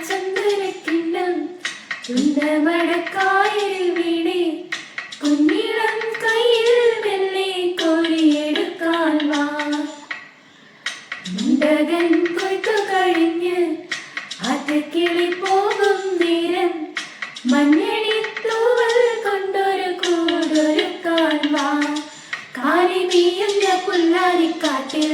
ചന്ദനക്കിണ്ണം കുന്തമടക്കായലിൽ വീണേ കുഞ്ഞിളം കയ്യിൽ വെള്ളെ കോരിയെടുക്കാൻ വാ. മുണ്ടകൻ കൊയ്ത്തു കഴിഞ്ഞ് ആറ്റക്കിളി പോകും നേരം മഞ്ഞണിത്തൂവൽ കൊണ്ടൊരു കൂടൊരുക്കാൻ വാ. കാലിമീയുന്ന പുല്ലാരിക്കാട്ടിൽ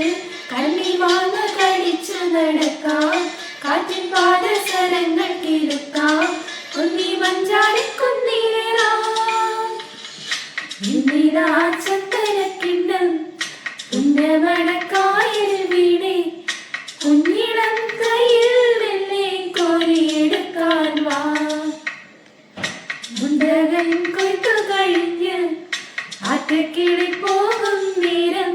കണ്ണിമാങ്ങ കടിച്ചു നടക്കാം. കാറ്റിൻ പാദസരങ്ങൾ കിലുക്കാം. കുന്നി മഞ്ചാടി കുന്നിലേറാം. ഇന്നിതാ ചന്ദനക്കിണ്ണം പുന്നമടക്കായലിൽ വീണേ കുഞ്ഞിളം കയ്യിൽ വെള്ളെ കോരിയെടുക്കാൻ വാ. മുണ്ടകൻ കൊയ്ത്തു കഴിഞ്ഞ് ആറ്റക്കിളി പോകും നേരം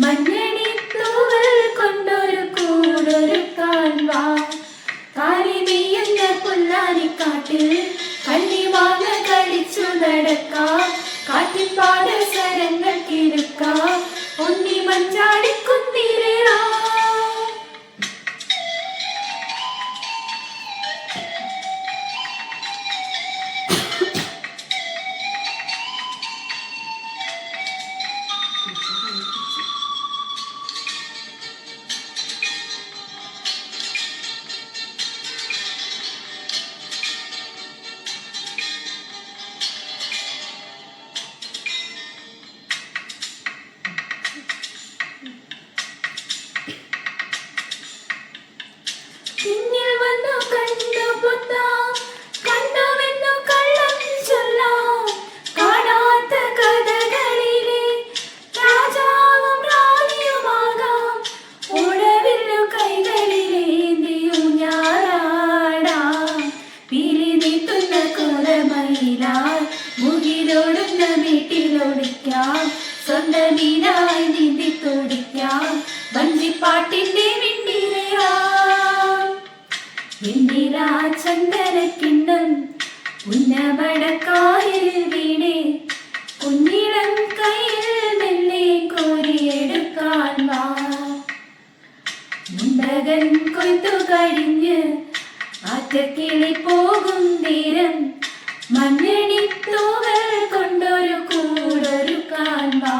മഞ്ഞണിത്തൂവൽ കൊണ്ടൊരു കൂടൊരുക്കാൻ വാ. കാലിമീയുന്ന പുല്ലാനിക്കാട്ടിൽ കണ്ണിമാങ്ങ കടിച്ചു നടക്കാം. കാറ്റിൻ പാദസരങ്ങൾ കിലുക്കാം. ഉണ്ണി മഞ്ചാടി കുന്നിലേറാം. പിന്നിൽ വന്നു കണ്ടു പുത്താം. കണ്ടുവെന്നു കള്ളം ചൊല്ലാം. കാണാത്ത കഥകളിലെ രാജാവും റാണിയുമാകാം. ഉടവില്ലു കൈകളിലേന്തിയും ഞാറാടാം. പീലി നീട്ടുന്ന കുലമയിലാൽ മുകിലോടുന്ന വീട്ടിലൊടിക്കാം. സ്വന്തമീനായി നീന്തി തുടിക്കാം. വഞ്ചിപ്പാട്ടിന്റെ വിണ്ണിലേറാം. വെണ്ണിലാ ചന്ദനക്കിണ്ണം പുന്നമടക്കായലിൽ വീണേ കുഞ്ഞിളം കയ്യിൽ വെള്ളെ കോരിയെടുക്കാൻ വാ. മുണ്ടകൻ കൊയ്ത്തു കഴിഞ്ഞ് ആറ്റക്കിളി പോകും നേരം മഞ്ഞണിത്തൂവൽ കൊണ്ടൊരു കൂടൊരുക്കാൻ വാ.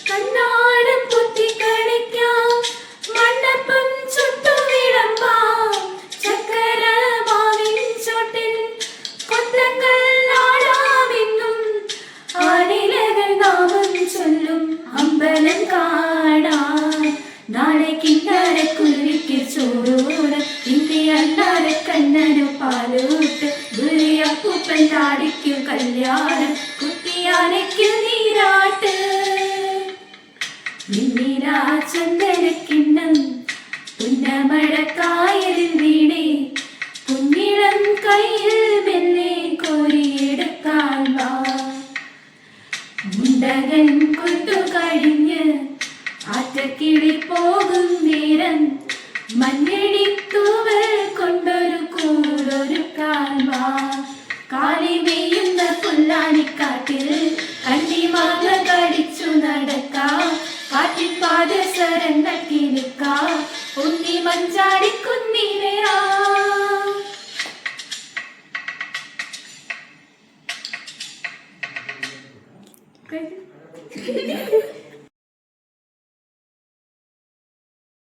കണ്ണാടം കുത്തി കളിക്കാം. മണ്ണപ്പം ചുട്ടു വിളമ്പാം. ചക്കര മാവിൻ ചോട്ടിൽ കൊത്തങ്ങൾ ആടാമെന്നും ആലിലകൾ നാമം ചൊല്ലും അമ്പലം കാണാം. നാളെ കിന്നരക്കുരുവിക്ക് ചോറൂണ്. ഇന്ത്യ അണ്ണാര കണ്ണനു പാലൂട്ട്. ദുരിയപ്പൂപ്പൻ താടിക്കു കല്യാണം. കുത്തിയാനയ്ക്കു നീരാട്ട്. വെണ്ണിലാ ചന്ദനക്കിണ്ണം പുന്നമടക്കായലിൽ വീണേ കുഞ്ഞിളം കയ്യിൽ വെള്ളെ കോരിയെടുക്കാൻ വാ. മുണ്ടകൻ കൊയ്ത്തു കഴിഞ്ഞ് ആറ്റക്കിളി പോകും നേരം മഞ്ഞണിത്തൂവൽ കൊണ്ടൊരു കൂടൊരുക്കാൻ വാ. കാലിമേയുന്ന പുല്ലാനിക്കാട്ടിൽ കണ്ണിമാങ്ങ കടിച്ചു നടക്കാം. കാറ്റിൻ പാദസരങ്ങൾ കിലുക്കാം. ഉണ്ണി മഞ്ചാടി കുന്നിലേറാം.